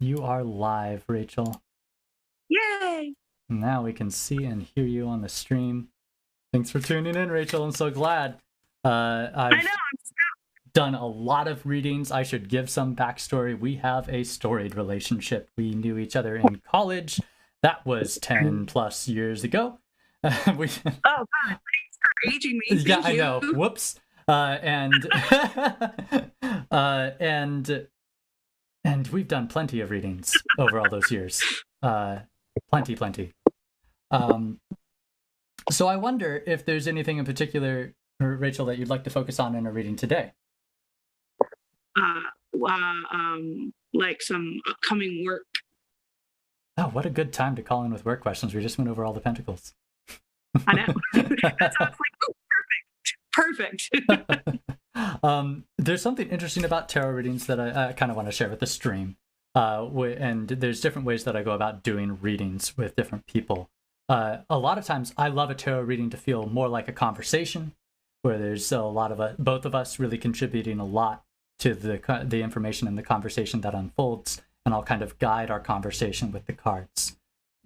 You are live, Rachel. Yay! Now we can see and hear you on the stream. Thanks for tuning in, Rachel. I'm so glad. I I've know. done a lot of readings. I should give some backstory. We have a storied relationship. We knew each other in college. That was 10 plus years ago. we, Oh God! Thanks for aging me. yeah, Thank I you. know. Whoops. And uh, and and we've done plenty of readings over all those years. Plenty. Um, so I wonder if there's anything in particular, Rachel, that you'd like to focus on in a reading today. Like some upcoming work. Oh, what a good time to call in with work questions. We just went over all the pentacles. I know. That's how it's like, oh, perfect. There's something interesting about tarot readings that I kind of want to share with the stream. And there's different ways that I go about doing readings with different people. A lot of times I love a tarot reading to feel more like a conversation where there's a lot of both of us really contributing a lot to the information and the conversation that unfolds, and I'll kind of guide our conversation with the cards.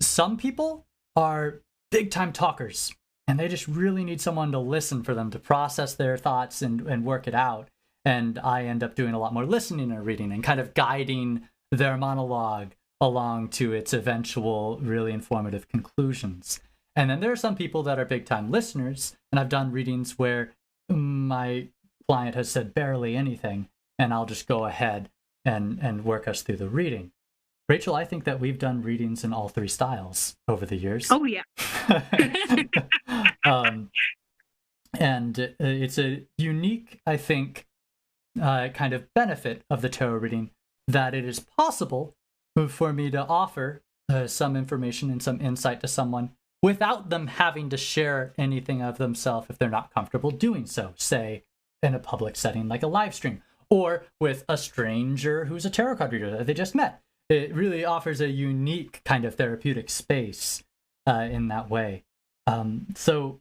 Some people are big time talkers, and they just really need someone to listen for them to process their thoughts and work it out. And I end up doing a lot more listening and reading and kind of guiding their monologue along to its eventual really informative conclusions. And then there are some people that are big time listeners, and I've done readings where my client has said barely anything, and I'll just go ahead and work us through the reading. Rachel, I think that we've done readings in all three styles over the years. Oh yeah. And it's a unique, I think, kind of benefit of the tarot reading that it is possible for me to offer some information and some insight to someone without them having to share anything of themselves if they're not comfortable doing so, say in a public setting like a live stream, or with a stranger who's a tarot card reader that they just met. It really offers a unique kind of therapeutic space in that way. So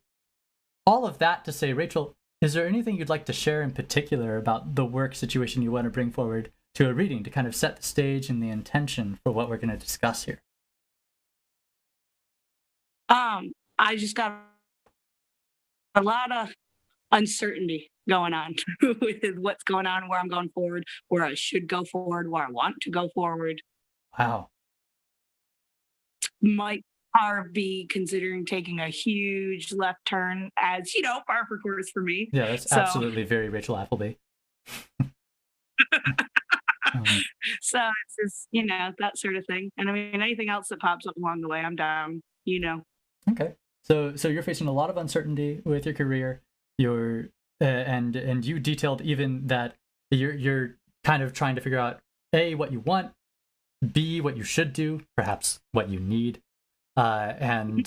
all of that to say, Rachel, is there anything you'd like to share in particular about the work situation you want to bring forward to a reading to kind of set the stage and the intention for what we're going to discuss here? I just got a lot of uncertainty going on with what's going on, where I'm going forward, where I should go forward, where I want to go forward. Wow. Might be considering taking a huge left turn, as par for course for me. Yeah, that's absolutely very Rachel Appleby. So it's just, that sort of thing. And I mean, anything else that pops up along the way, I'm down, Okay. So you're facing a lot of uncertainty with your career. You're and you detailed even that you're kind of trying to figure out A, what you want, B, what you should do, perhaps what you need. And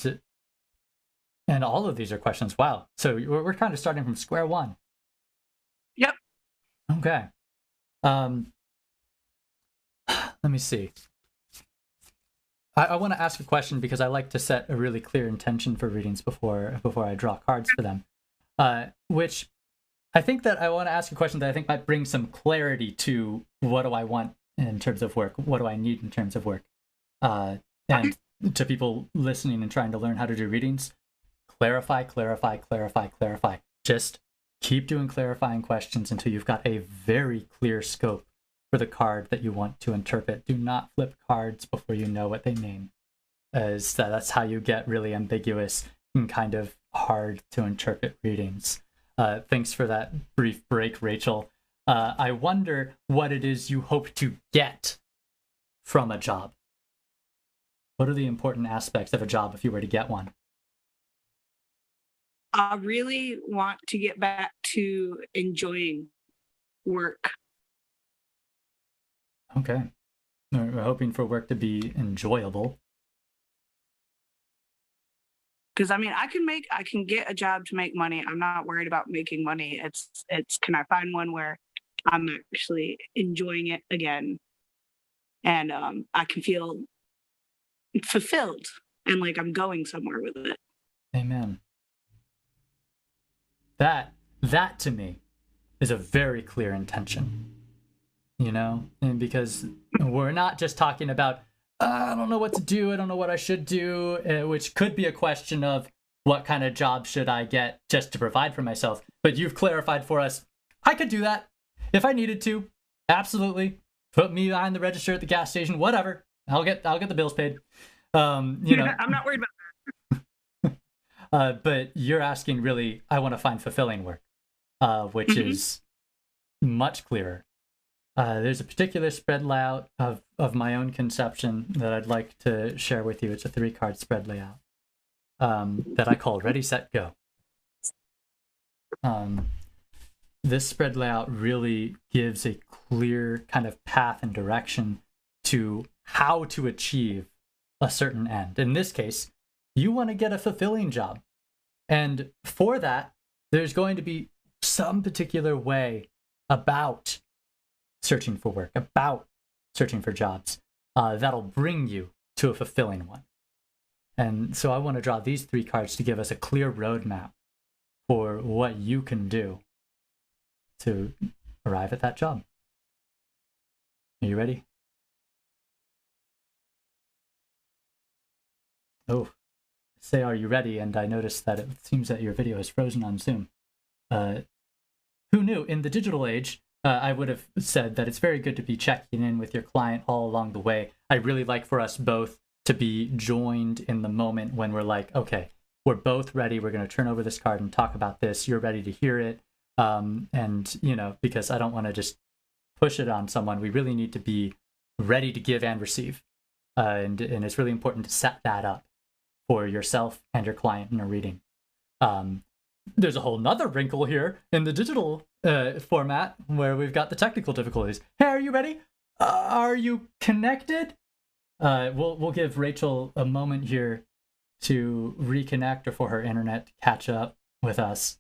all of these are questions. Wow. So we're kind of starting from square one. Yep. Okay. Let me see. I want to ask a question because I like to set a really clear intention for readings before I draw cards for them. Which I think that I want to ask a question that I think might bring some clarity to what do I want in terms of work? What do I need in terms of work? And to people listening and trying to learn how to do readings, clarify. Just keep doing clarifying questions until you've got a very clear scope for the card that you want to interpret. Do not flip cards before you know what they mean, as that's how you get really ambiguous and kind of hard to interpret readings. Thanks for that brief break, Rachel. I wonder what it is you hope to get from a job. What are the important aspects of a job if you were to get one? I really want to get back to enjoying work. Okay. We're hoping for work to be enjoyable. Because I mean, I can get a job to make money. I'm not worried about making money. It's can I find one where I'm actually enjoying it again, and I can feel fulfilled and like I'm going somewhere with it. Amen. That to me is a very clear intention. And because We're not just talking about, I don't know what to do, I don't know what I should do, which could be a question of what kind of job should I get just to provide for myself. But you've clarified for us, I could do that if I needed to. Absolutely. Put me behind the register at the gas station, whatever. I'll get the bills paid. I'm not worried about but you're asking really, I want to find fulfilling work, which is much clearer. There's a particular spread layout of my own conception that I'd like to share with you. It's a 3-card spread layout that I call Ready, Set, Go. This spread layout really gives a clear kind of path and direction to how to achieve a certain end. In this case, you want to get a fulfilling job. And for that, there's going to be some particular way about searching for work, about searching for jobs, that'll bring you to a fulfilling one. And so I want to draw these 3 cards to give us a clear roadmap for what you can do to arrive at that job. Are you ready? Oh, say, are you ready? And I noticed that it seems that your video is frozen on Zoom. Who knew? In the digital age, I would have said that it's very good to be checking in with your client all along the way. I really like for us both to be joined in the moment when we're like, okay, we're both ready. We're going to turn over this card and talk about this. You're ready to hear it. And, because I don't want to just push it on someone. We really need to be ready to give and receive. And it's really important to set that up for yourself and your client in a reading. There's a whole nother wrinkle here in the digital format where we've got the technical difficulties. Hey, are you ready? Are you connected? We'll give Rachel a moment here to reconnect or for her internet to catch up with us.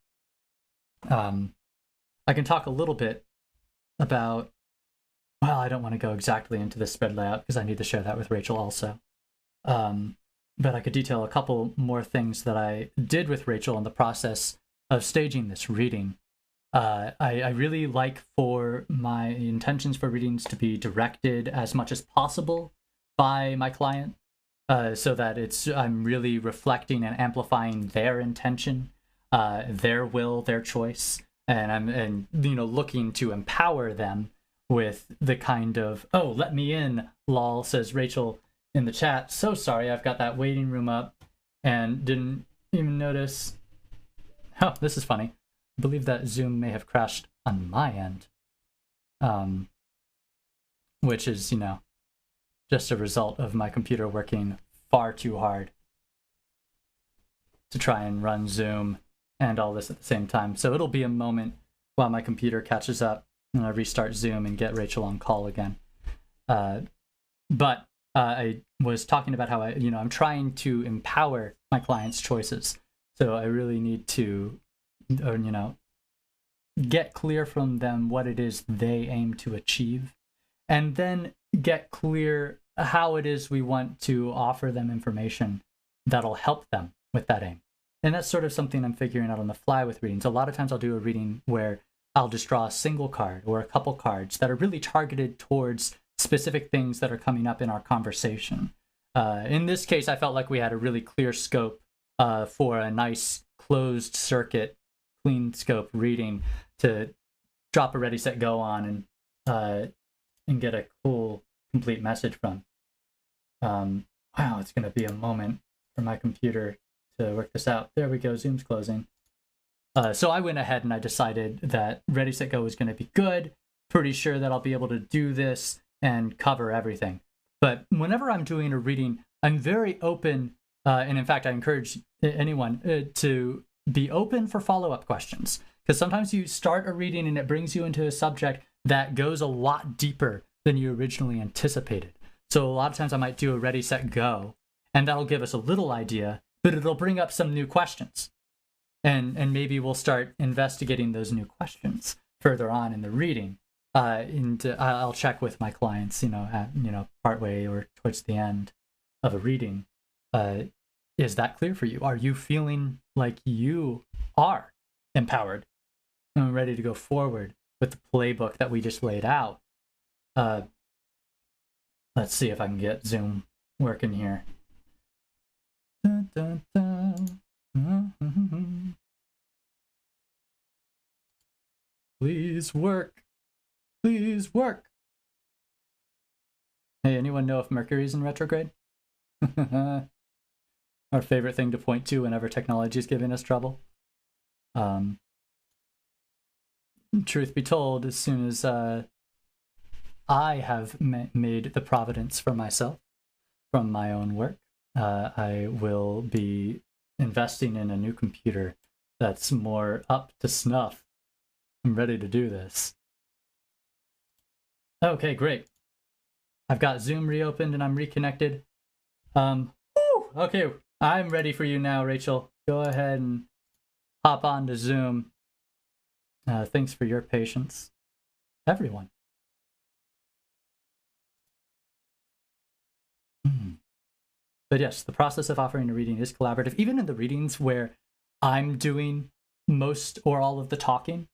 I can talk a little bit about, well, I don't want to go exactly into the spread layout because I need to share that with Rachel also. But I could detail a couple more things that I did with Rachel in the process of staging this reading. I really like for my intentions for readings to be directed as much as possible by my client, so that I'm really reflecting and amplifying their intention, their will, their choice, and I'm looking to empower them with the kind of, oh, let me in, lol, says Rachel in the chat. So sorry, I've got that waiting room up and didn't even notice. Oh, this is funny. I believe that Zoom may have crashed on my end, which is, just a result of my computer working far too hard to try and run Zoom and all this at the same time. So it'll be a moment while my computer catches up and I restart Zoom and get Rachel on call again. But I was talking about how I'm trying to empower my clients' choices. So I really need to, get clear from them what it is they aim to achieve, and then get clear how it is we want to offer them information that'll help them with that aim. And that's sort of something I'm figuring out on the fly with readings. A lot of times I'll do a reading where I'll just draw a single card or a couple cards that are really targeted towards specific things that are coming up in our conversation. In this case, I felt like we had a really clear scope for a nice closed circuit, clean scope reading to drop a ready, set, go on and get a cool, complete message from. Wow, it's going to be a moment for my computer to work this out. There we go, Zoom's closing. So I went ahead and I decided that ready, set, go was going to be good. Pretty sure that I'll be able to do this and cover everything. But whenever I'm doing a reading, I'm very open, and in fact, I encourage anyone to be open for follow-up questions. Because sometimes you start a reading and it brings you into a subject that goes a lot deeper than you originally anticipated. So a lot of times I might do a ready, set, go, and that'll give us a little idea, but it'll bring up some new questions. And maybe we'll start investigating those new questions further on in the reading. I'll check with my clients, at partway or towards the end of a reading. Is that clear for you? Are you feeling like you are empowered and ready to go forward with the playbook that we just laid out? Let's see if I can get Zoom working here. Dun, dun, dun. Please work. Please work. Hey, anyone know if Mercury's in retrograde? Our favorite thing to point to whenever technology is giving us trouble. Truth be told, as soon as I have made the providence for myself from my own work, I will be investing in a new computer that's more up to snuff. I'm ready to do this. Okay, great. I've got Zoom reopened and I'm reconnected. Okay, I'm ready for you now, Rachel. Go ahead and hop on to Zoom. Thanks for your patience, everyone. But yes, the process of offering a reading is collaborative. Even in the readings where I'm doing most or all of the talking,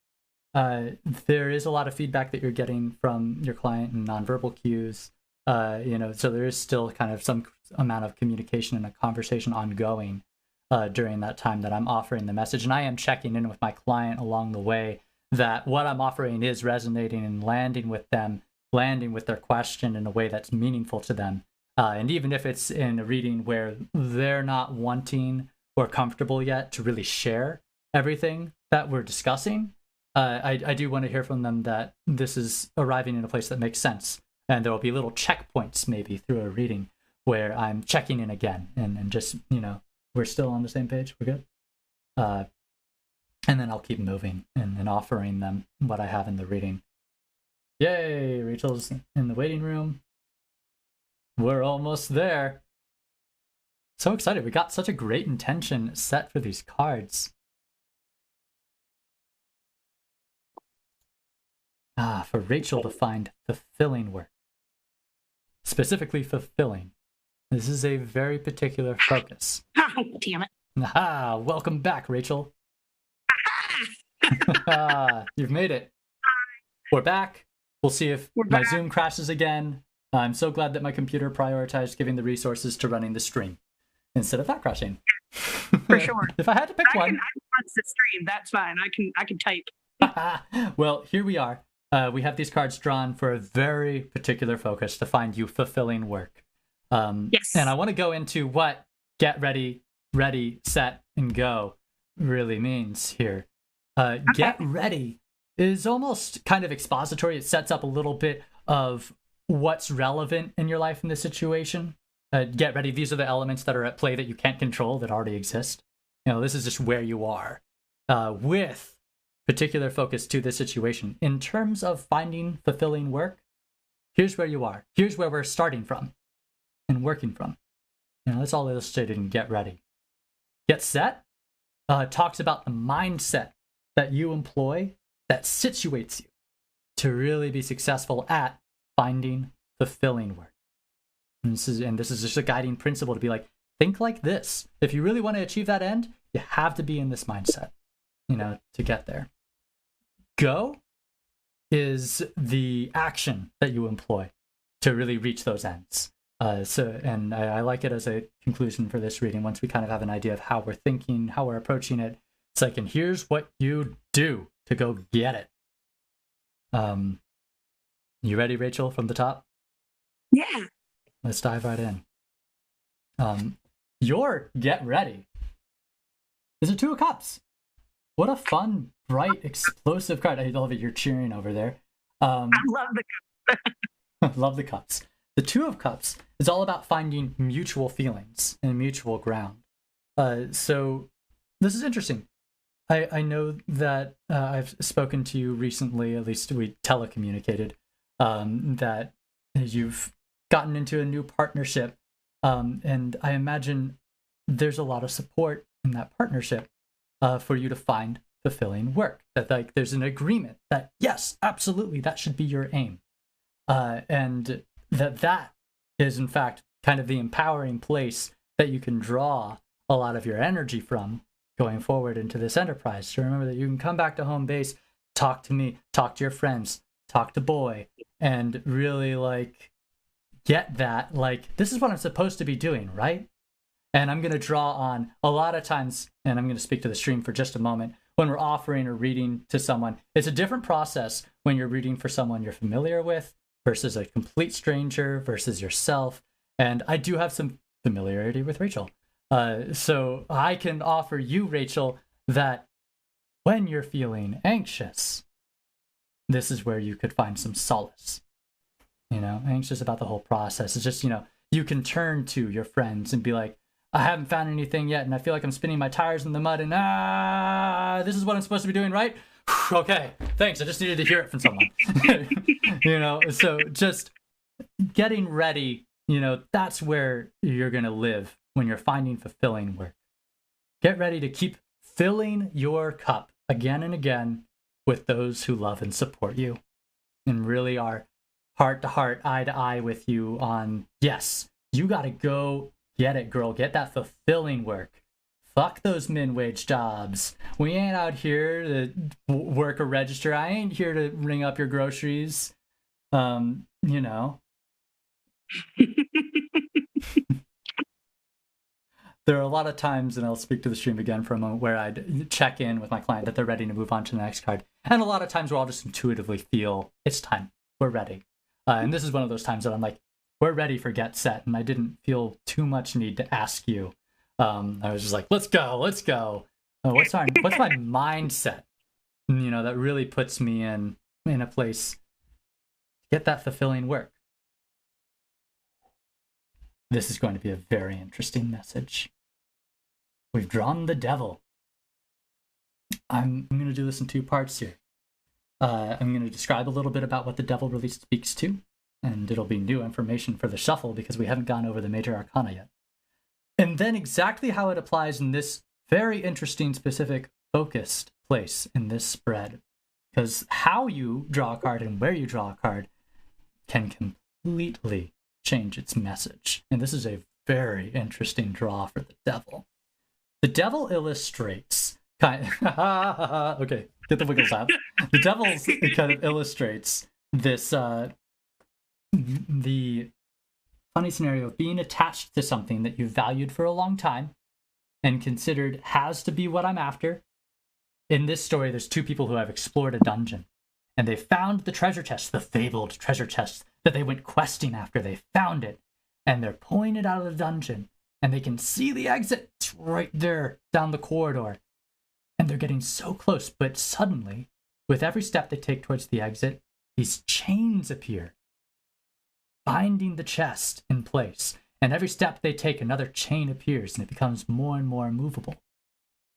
there is a lot of feedback that you're getting from your client and nonverbal cues. So there is still kind of some amount of communication and a conversation ongoing during that time that I'm offering the message. And I am checking in with my client along the way that what I'm offering is resonating and landing with them, landing with their question in a way that's meaningful to them. And even if it's in a reading where they're not wanting or comfortable yet to really share everything that we're discussing, I do want to hear from them that this is arriving in a place that makes sense. And there will be little checkpoints maybe through a reading where I'm checking in again and just, we're still on the same page. We're good. And then I'll keep moving and offering them what I have in the reading. Yay, Rachel's in the waiting room. We're almost there. So excited. We got such a great intention set for these cards. For Rachel to find fulfilling work. Specifically fulfilling. This is a very particular focus. Oh, damn it. Welcome back, Rachel. You've made it. We're back. We'll see if my Zoom crashes again. I'm so glad that my computer prioritized giving the resources to running the stream instead of that crashing. For sure. If I had to pick one. I can run the stream. That's fine. I can type. Well, here we are. We have these cards drawn for a very particular focus to find you fulfilling work. Yes. And I want to go into what get ready, set, and go really means here. Get ready is almost kind of expository. It sets up a little bit of what's relevant in your life in this situation. Get ready. These are the elements that are at play that you can't control that already exist. This is just where you are with particular focus to this situation. In terms of finding fulfilling work, here's where you are. Here's where we're starting from and working from. That's all illustrated in Get Ready. Get Set talks about the mindset that you employ that situates you to really be successful at finding fulfilling work. And this is just a guiding principle to be like, think like this. If you really want to achieve that end, you have to be in this mindset, to get there. Go is the action that you employ to really reach those ends. And I like it as a conclusion for this reading. Once we kind of have an idea of how we're thinking, how we're approaching it, it's like, and here's what you do to go get it. You ready, Rachel, from the top? Yeah. Let's dive right in. Your Get Ready is a Two of Cups. What a fun, bright, explosive card. I love it. You're cheering over there. I love the cups. Love the cups. The Two of Cups is all about finding mutual feelings and mutual ground. So this is interesting. I know that I've spoken to you recently, at least we telecommunicated, that you've gotten into a new partnership. And I imagine there's a lot of support in that partnership for you to find fulfilling work. That there's an agreement that, yes, absolutely, that should be your aim. And that is, in fact, kind of the empowering place that you can draw a lot of your energy from going forward into this enterprise. So remember that you can come back to home base, talk to me, talk to your friends, talk to Boy, and really get that, like, this is what I'm supposed to be doing, right? And I'm going to draw on a lot of times, and I'm going to speak to the stream for just a moment. When we're offering or reading to someone, it's a different process when you're reading for someone you're familiar with versus a complete stranger versus yourself. And I do have some familiarity with Rachel. So I can offer you, Rachel, that when you're feeling anxious, this is where you could find some solace. Anxious about the whole process. It's just, you can turn to your friends and be like, I haven't found anything yet, and I feel like I'm spinning my tires in the mud, and this is what I'm supposed to be doing, right? Okay, thanks. I just needed to hear it from someone. So just getting ready, that's where you're going to live when you're finding fulfilling work. Get ready to keep filling your cup again and again with those who love and support you and really are heart to heart, eye to eye with you on, yes, you got to go get it, girl. Get that fulfilling work. Fuck those min-wage jobs. We ain't out here to work a register. I ain't here to ring up your groceries. There are a lot of times, and I'll speak to the stream again for a moment, where I'd check in with my client that they're ready to move on to the next card. And a lot of times where I'll just intuitively feel, it's time. We're ready. And this is one of those times that I'm like, we're ready for get set. And I didn't feel too much need to ask you. I was just like, let's go. What's my mindset? That really puts me in a place to get that fulfilling work. This is going to be a very interesting message. We've drawn the devil. I'm going to do this in 2 parts here. I'm going to describe a little bit about what the devil really speaks to, and it'll be new information for the shuffle because we haven't gone over the major arcana yet. And then exactly how it applies in this very interesting, specific, focused place in this spread. Because how you draw a card and where you draw a card can completely change its message. And this is a very interesting draw for the devil. The devil illustrates okay, get the wiggles out. The devil kind of illustrates this the funny scenario of being attached to something that you valued for a long time and considered has to be what I'm after. In this story, there's 2 people who have explored a dungeon, and they found the treasure chest, the fabled treasure chest that they went questing after. They found it, and they're pulling it out of the dungeon, and they can see the exit. It's right there down the corridor, and they're getting so close, but suddenly, with every step they take towards the exit, these chains appear, binding the chest in place. And every step they take, another chain appears, and it becomes more and more immovable.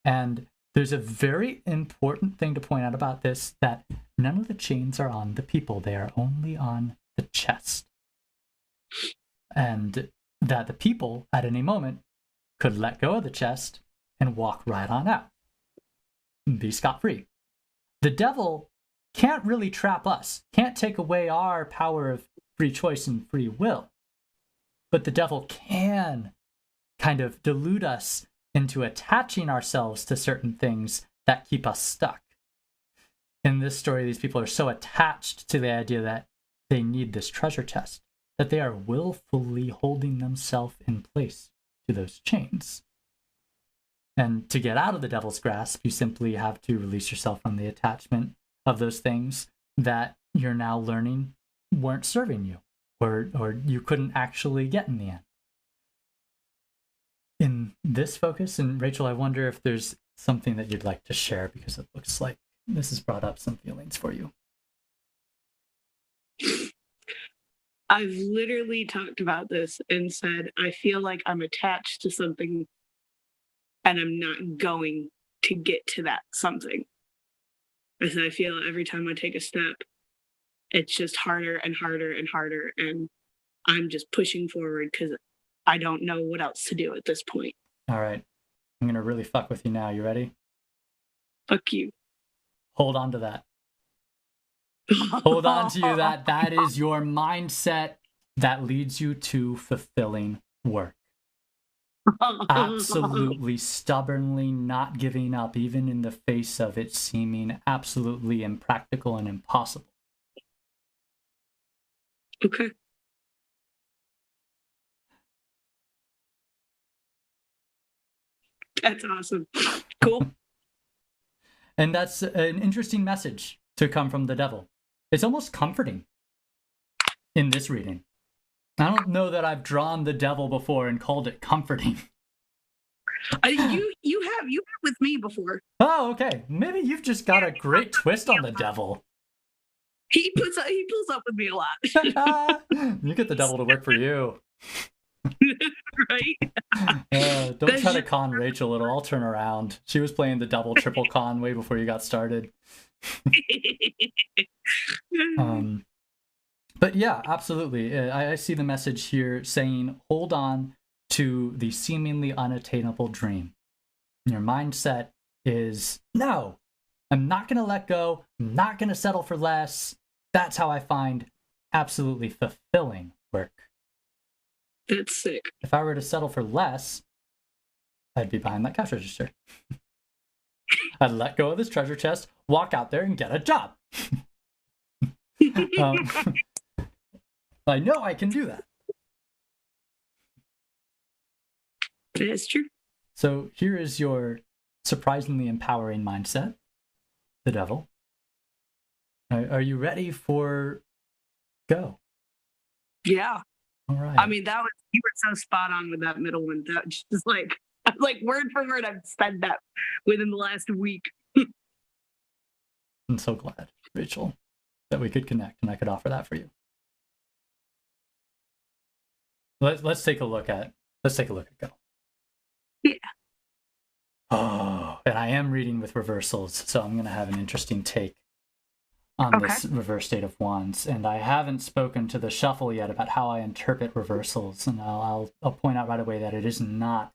And there's a very important thing to point out about this, that none of the chains are on the people. They are only on the chest. And that the people, at any moment, could let go of the chest and walk right on out and be scot-free. The devil can't really trap us, can't take away our power of free choice and free will. But the devil can kind of delude us into attaching ourselves to certain things that keep us stuck. In this story, these people are so attached to the idea that they need this treasure chest that they are willfully holding themselves in place to those chains. And to get out of the devil's grasp, you simply have to release yourself from the attachment of those things that you're now learning weren't serving you, or you couldn't actually get in the end. In this focus, and Rachel, I wonder if there's something that you'd like to share, because it looks like this has brought up some feelings for you. I've literally talked about this and said, I feel like I'm attached to something and I'm not going to get to that something. I said, I feel every time I take a step, it's just harder and harder and harder. And I'm just pushing forward because I don't know what else to do at this point. All right. I'm going to really fuck with you now. You ready? Fuck you. Hold on to that. Hold on to you. That is your mindset that leads you to fulfilling work. Absolutely stubbornly not giving up, even in the face of it seeming absolutely impractical and impossible. Okay. That's awesome. Cool. And that's an interesting message to come from the devil. It's almost comforting in this reading. I don't know that I've drawn the devil before and called it comforting. You have with me before. Oh, okay. Maybe you've just got a great twist on the devil. He pulls up with me a lot. You get the devil to work for you. Right? Don't try to con Rachel. It'll all turn around. She was playing the double, triple con way before you got started. But yeah, absolutely. I see the message here saying, hold on to the seemingly unattainable dream. Your mindset is, no, I'm not going to let go. I'm not going to settle for less. That's how I find absolutely fulfilling work. That's sick. If I were to settle for less, I'd be behind that cash register. I'd let go of this treasure chest, walk out there and get a job. I know I can do that. That's true. So here is your surprisingly empowering mindset, the devil. Are you ready for go? Yeah. All right. I mean, you were so spot on with that middle one. That just like word for word, I've said that within the last week. I'm so glad, Rachel, that we could connect and I could offer that for you. Let's take a look at go. Yeah. Oh, and I am reading with reversals, so I'm going to have an interesting take on this reverse Eight of Wands. And I haven't spoken to the shuffle yet about how I interpret reversals, and I'll point out right away that it is not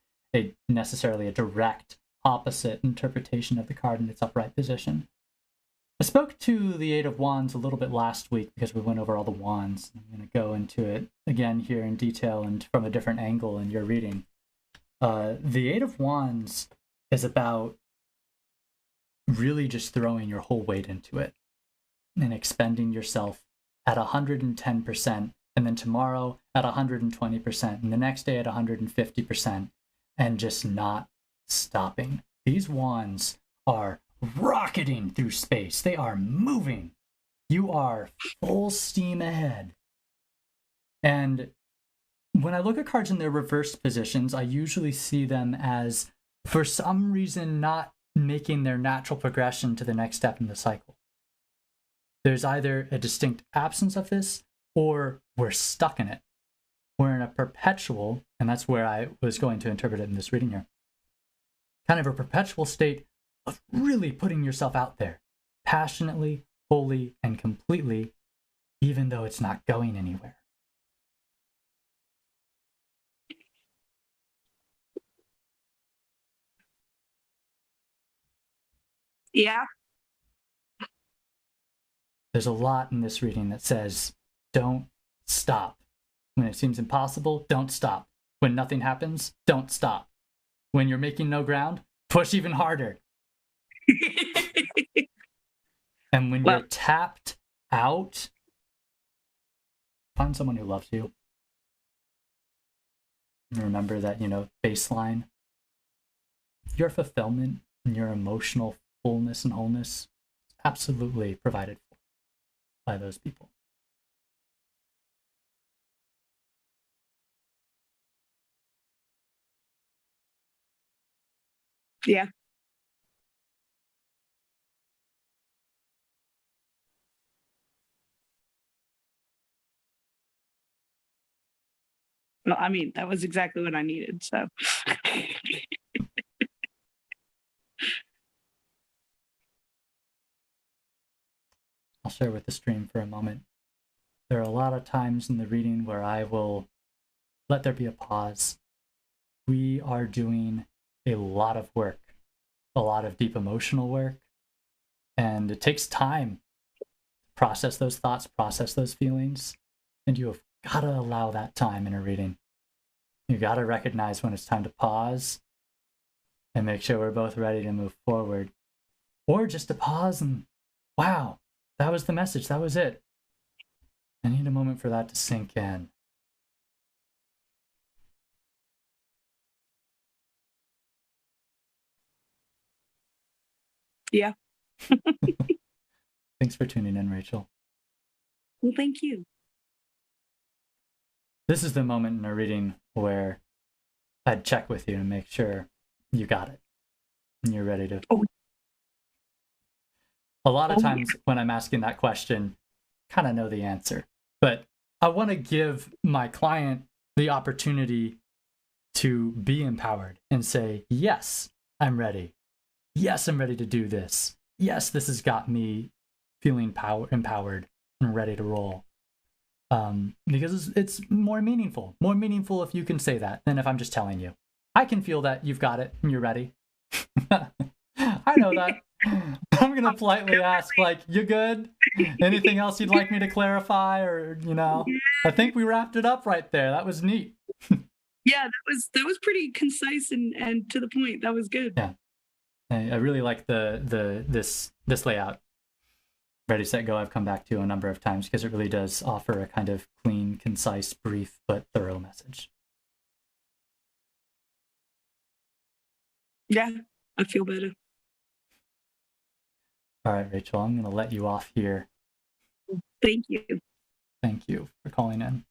necessarily a direct opposite interpretation of the card in its upright position. I spoke to the Eight of Wands a little bit last week because we went over all the wands. I'm going to go into it again here in detail and from a different angle in your reading. The Eight of Wands is about really just throwing your whole weight into it and expending yourself at 110%, and then tomorrow at 120%, and the next day at 150%, and just not stopping. These wands are rocketing through space. They are moving. You are full steam ahead. And when I look at cards in their reversed positions, I usually see them as, for some reason, not making their natural progression to the next step in the cycle. There's either a distinct absence of this, or we're stuck in it. We're in a perpetual, and that's where I was going to interpret it in this reading here, kind of a perpetual state of really putting yourself out there, passionately, wholly, and completely, even though it's not going anywhere. Yeah. There's a lot in this reading that says, don't stop. When it seems impossible, don't stop. When nothing happens, don't stop. When you're making no ground, push even harder. And when you're tapped out, find someone who loves you. And remember that, baseline, your fulfillment and your emotional fullness and wholeness is absolutely provided for by those people. Yeah. Well, I mean, that was exactly what I needed, so. I'll share with the stream for a moment. There are a lot of times in the reading where I will let there be a pause. We are doing a lot of work, a lot of deep emotional work, and it takes time to process those thoughts, process those feelings, and you have got to allow that time in a reading. You got to recognize when it's time to pause and make sure we're both ready to move forward, or just to pause and, wow, that was the message. That was it. I need a moment for that to sink in. Yeah. Thanks for tuning in, Rachel. Well, thank you. This is the moment in a reading where I'd check with you to make sure you got it and you're ready to. Oh. A lot of times when I'm asking that question, kind of know the answer, but I want to give my client the opportunity to be empowered and say, yes, I'm ready. Yes, I'm ready to do this. Yes, this has got me feeling empowered and ready to roll. Because it's more meaningful if you can say that than if I'm just telling you. I can feel that you've got it and you're ready. I know that. I'm going to politely ask, like, you good? Anything else you'd like me to clarify? Or, I think we wrapped it up right there. That was neat. Yeah, that was pretty concise and to the point. That was good. Yeah. I really like this layout. Ready, set, go. I've come back to a number of times because it really does offer a kind of clean, concise, brief, but thorough message. Yeah, I feel better. All right, Rachel, I'm going to let you off here. Thank you. Thank you for calling in.